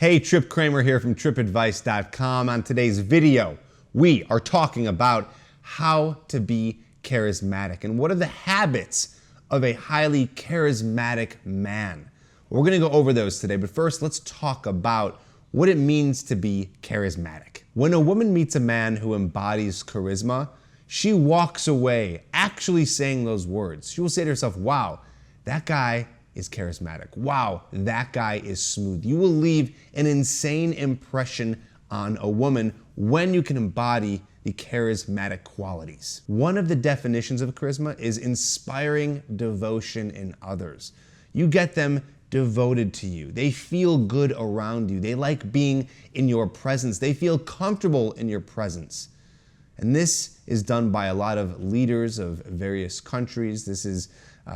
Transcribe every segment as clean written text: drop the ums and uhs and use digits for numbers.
Hey, Tripp Kramer here from trippadvice.com. On today's video, we are talking about how to be charismatic and what are the habits of a highly charismatic man. We're going to go over those today, but first let's talk about what it means to be charismatic. When a woman meets a man who embodies charisma, she walks away actually saying those words. She will say to herself, wow, that guy is charismatic. Wow, that guy is smooth. You will leave an insane impression on a woman when you can embody the charismatic qualities. One of the definitions of charisma is inspiring devotion in others. You get them devoted to you. They feel good around you. They like being in your presence. They feel comfortable in your presence. And this is done by a lot of leaders of various countries. This is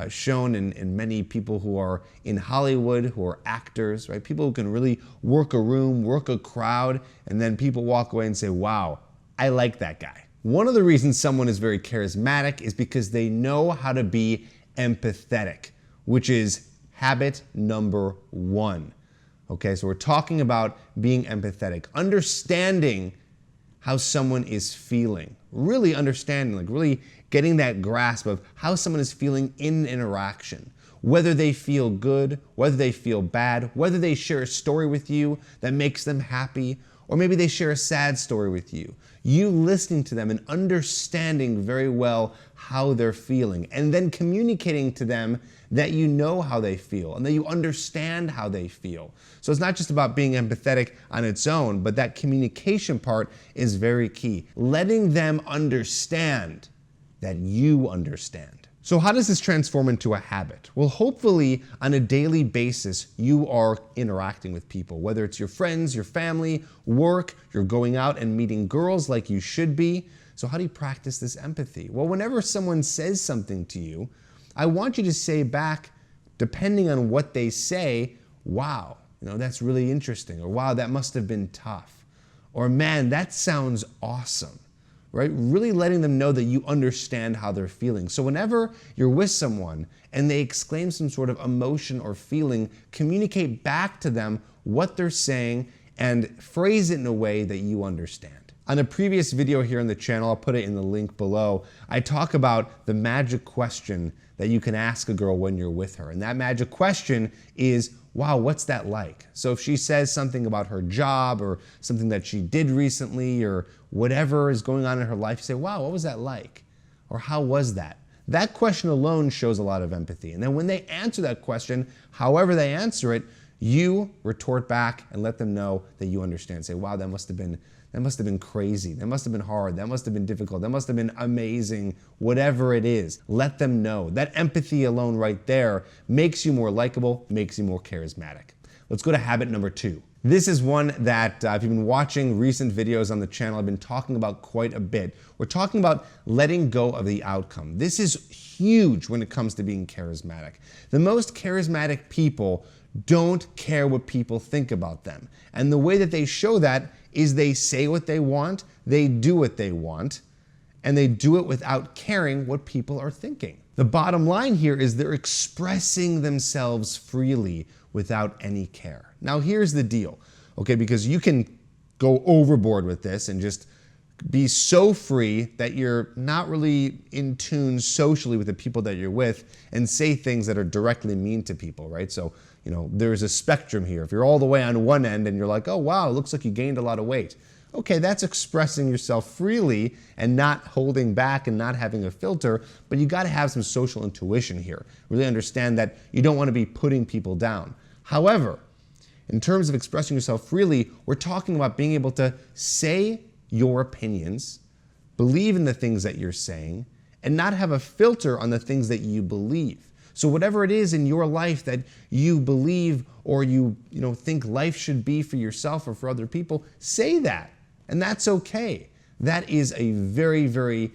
shown in many people who are in Hollywood, who are actors, right? People who can really work a room, work a crowd, and then people walk away and say, wow, I like that guy. One of the reasons someone is very charismatic is because they know how to be empathetic, which is habit number one. Okay, so we're talking about being empathetic, understanding how someone is feeling, really understanding, like really getting that grasp of how someone is feeling in an interaction, whether they feel good, whether they feel bad, whether they share a story with you that makes them happy, or maybe they share a sad story with you. You listening to them and understanding very well how they're feeling, and then communicating to them that you know how they feel and that you understand how they feel. So it's not just about being empathetic on its own, but that communication part is very key. Letting them understand that you understand. So how does this transform into a habit? Well, hopefully on a daily basis, you are interacting with people, whether it's your friends, your family, work, you're going out and meeting girls like you should be. So how do you practice this empathy? Well, whenever someone says something to you, I want you to say back, depending on what they say, wow, that's really interesting, or wow, that must have been tough, or man, that sounds awesome. Right? Really letting them know that you understand how they're feeling. So whenever you're with someone and they exclaim some sort of emotion or feeling, communicate back to them what they're saying and phrase it in a way that you understand. On a previous video here on the channel, I'll put it in the link below, I talk about the magic question that you can ask a girl when you're with her. And that magic question is, wow, what's that like? So if she says something about her job or something that she did recently or whatever is going on in her life, you say, wow, what was that like? Or how was that? That question alone shows a lot of empathy. And then when they answer that question, however they answer it, you retort back and let them know that you understand. Say, wow, that must have been crazy. That must have been hard. That must have been difficult. That must have been amazing. Whatever it is, let them know. That empathy alone right there makes you more likable, makes you more charismatic. Let's go to habit number two. This is one that if you've been watching recent videos on the channel, I've been talking about quite a bit. We're talking about letting go of the outcome. This is huge when it comes to being charismatic. The most charismatic people don't care what people think about them. And the way that they show that is they say what they want, they do what they want, and they do it without caring what people are thinking. The bottom line here is they're expressing themselves freely without any care. Now here's the deal, okay, because you can go overboard with this and just be so free that you're not really in tune socially with the people that you're with and say things that are directly mean to people, right? So, there's a spectrum here. If you're all the way on one end and you're like, oh wow, it looks like you gained a lot of weight. Okay, that's expressing yourself freely and not holding back and not having a filter, but you gotta have some social intuition here. Really understand that you don't wanna be putting people down. However, in terms of expressing yourself freely, we're talking about being able to say your opinions, believe in the things that you're saying, and not have a filter on the things that you believe. So whatever it is in your life that you believe or you think life should be for yourself or for other people, say that, and that's okay. That is a very, very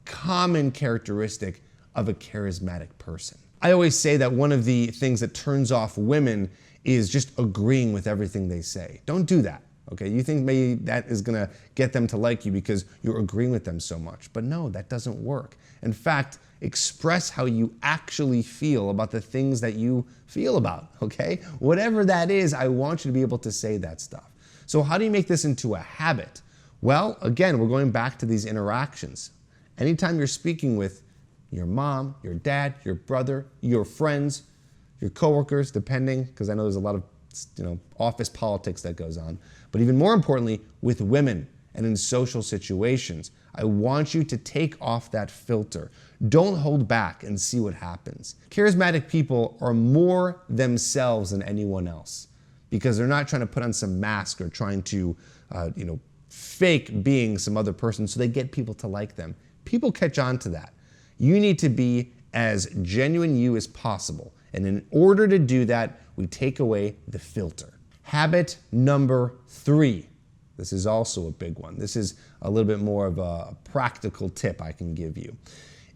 common characteristic of a charismatic person. I always say that one of the things that turns off women is just agreeing with everything they say. Don't do that. Okay, you think maybe that is gonna get them to like you because you're agreeing with them so much. But no, that doesn't work. In fact, express how you actually feel about the things that you feel about, okay? Whatever that is, I want you to be able to say that stuff. So how do you make this into a habit? Well, again, we're going back to these interactions. Anytime you're speaking with your mom, your dad, your brother, your friends, your coworkers, depending, because I know there's a lot of office politics that goes on, but even more importantly, with women and in social situations, I want you to take off that filter. Don't hold back and see what happens. Charismatic people are more themselves than anyone else because they're not trying to put on some mask or trying to, fake being some other person so they get people to like them. People catch on to that. You need to be as genuine you as possible. And in order to do that, we take away the filter. Habit number 3. This is also a big one. This is a little bit more of a practical tip I can give you.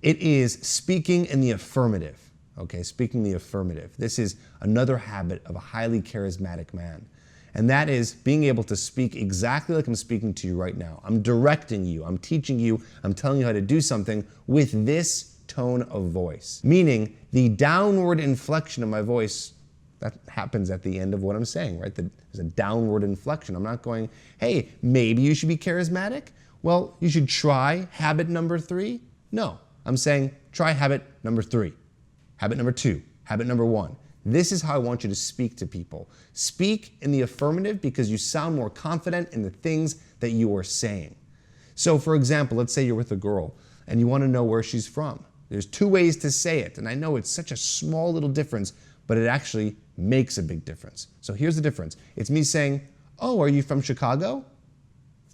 It is speaking in the affirmative. Okay, speaking the affirmative. This is another habit of a highly charismatic man. And that is being able to speak exactly like I'm speaking to you right now. I'm directing you, I'm teaching you, I'm telling you how to do something with this tone of voice. Meaning the downward inflection of my voice, that happens at the end of what I'm saying, right? There's a downward inflection. I'm not going, hey, maybe you should be charismatic. Well, you should try habit number 3. No, I'm saying try habit number 3, habit number 2, habit number 1. This is how I want you to speak to people. Speak in the affirmative because you sound more confident in the things that you are saying. So for example, let's say you're with a girl and you want to know where she's from. There's 2 ways to say it, and I know it's such a small little difference, but it actually makes a big difference. So here's the difference. It's me saying, oh, are you from Chicago?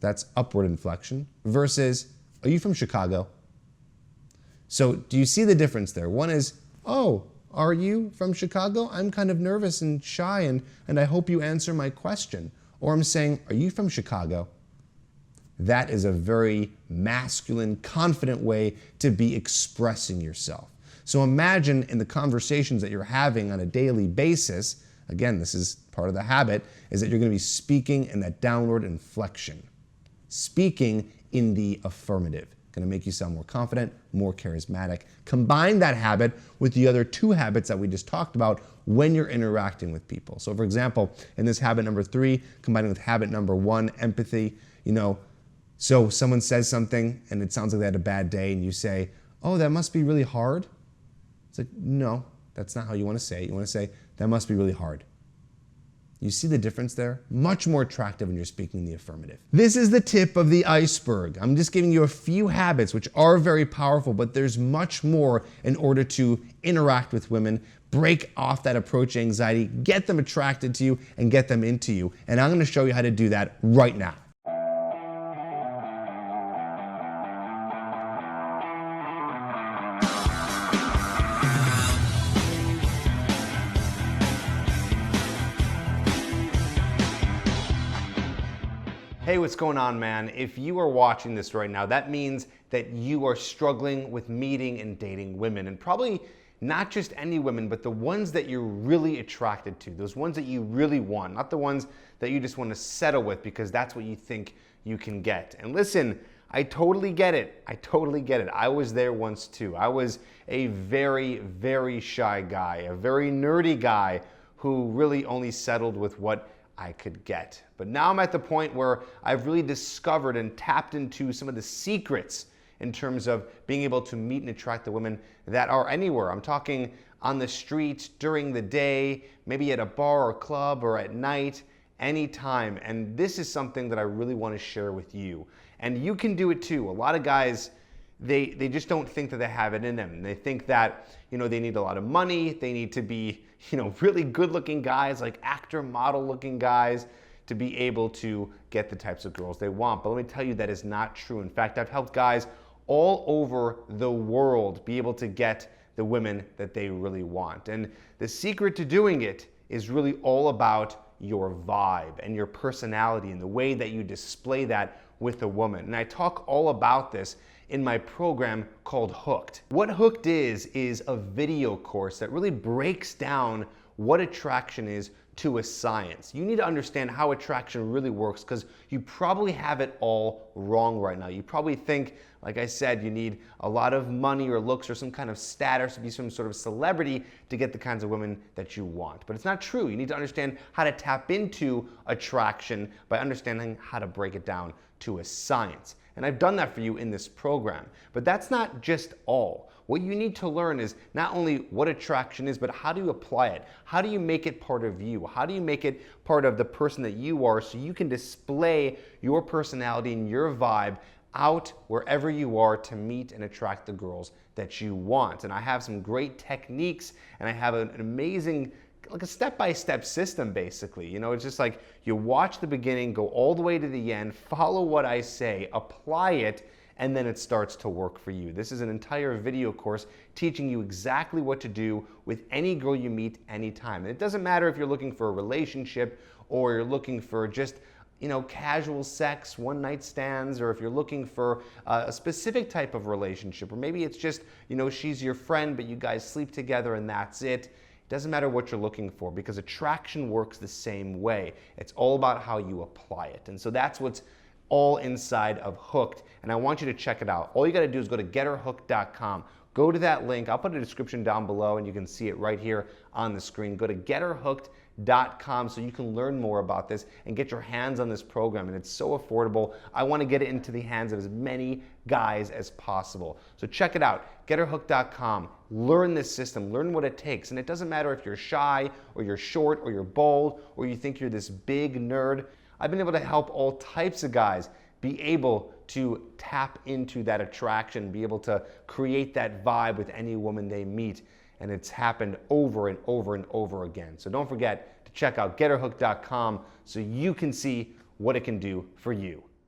That's upward inflection. Versus, are you from Chicago? So do you see the difference there? One is, oh, are you from Chicago? I'm kind of nervous and shy, and I hope you answer my question. Or I'm saying, are you from Chicago? That is a very masculine, confident way to be expressing yourself. So imagine in the conversations that you're having on a daily basis, again, this is part of the habit, is that you're going to be speaking in that downward inflection. Speaking in the affirmative. Going to make you sound more confident, more charismatic. Combine that habit with the other 2 habits that we just talked about when you're interacting with people. So for example, in this habit number 3, combining with habit number 1, empathy, so someone says something and it sounds like they had a bad day and you say, oh, that must be really hard. It's like, no, that's not how you want to say it. You want to say, that must be really hard. You see the difference there? Much more attractive when you're speaking in the affirmative. This is the tip of the iceberg. I'm just giving you a few habits which are very powerful, but there's much more in order to interact with women, break off that approach anxiety, get them attracted to you, and get them into you. And I'm going to show you how to do that right now. Hey, what's going on, man? If you are watching this right now, that means that you are struggling with meeting and dating women, and probably not just any women, but the ones that you're really attracted to, those ones that you really want, not the ones that you just want to settle with because that's what you think you can get. And listen, I totally get it. I totally get it. I was there once too. I was a very, very shy guy, a very nerdy guy who really only settled with what I could get. But now I'm at the point where I've really discovered and tapped into some of the secrets in terms of being able to meet and attract the women that are anywhere. I'm talking on the street, during the day, maybe at a bar or club or at night, anytime. And this is something that I really want to share with you. And you can do it too. A lot of guys, they just don't think that they have it in them. They think that, they need a lot of money, they need to be, really good looking guys, like actor, model looking guys, to be able to get the types of girls they want. But let me tell you, that is not true. In fact, I've helped guys all over the world be able to get the women that they really want. And the secret to doing it is really all about your vibe and your personality and the way that you display that with a woman. And I talk all about this in my program called Hooked. What Hooked is a video course that really breaks down what attraction is to a science. You need to understand how attraction really works because you probably have it all wrong right now. You probably think, like I said, you need a lot of money or looks or some kind of status to be some sort of celebrity to get the kinds of women that you want. But it's not true. You need to understand how to tap into attraction by understanding how to break it down to a science. And I've done that for you in this program. But that's not just all. What you need to learn is not only what attraction is, but how do you apply it? How do you make it part of you? How do you make it part of the person that you are so you can display your personality and your vibe out wherever you are to meet and attract the girls that you want? And I have some great techniques, and I have an amazing, like a step-by-step system basically. You know, it's just like you watch the beginning, go all the way to the end, follow what I say, apply it, and then it starts to work for you. This is an entire video course teaching you exactly what to do with any girl you meet anytime. And it doesn't matter if you're looking for a relationship or you're looking for just, you know, casual sex, one-night stands, or if you're looking for a specific type of relationship, or maybe it's just, you know, she's your friend, but you guys sleep together and that's it. It doesn't matter what you're looking for because attraction works the same way. It's all about how you apply it. And so that's what's all inside of Hooked, and I want you to check it out. All you gotta do is go to getherhooked.com. Go to that link. I'll put a description down below and you can see it right here on the screen. Go to getherhooked.com so you can learn more about this and get your hands on this program. And it's so affordable. I want to get it into the hands of as many guys as possible. So check it out, getherhooked.com. Learn this system, learn what it takes. And it doesn't matter if you're shy or you're short or you're bold or you think you're this big nerd. I've been able to help all types of guys be able to tap into that attraction, be able to create that vibe with any woman they meet. And it's happened over and over and over again. So don't forget to check out getherhooked.com so you can see what it can do for you.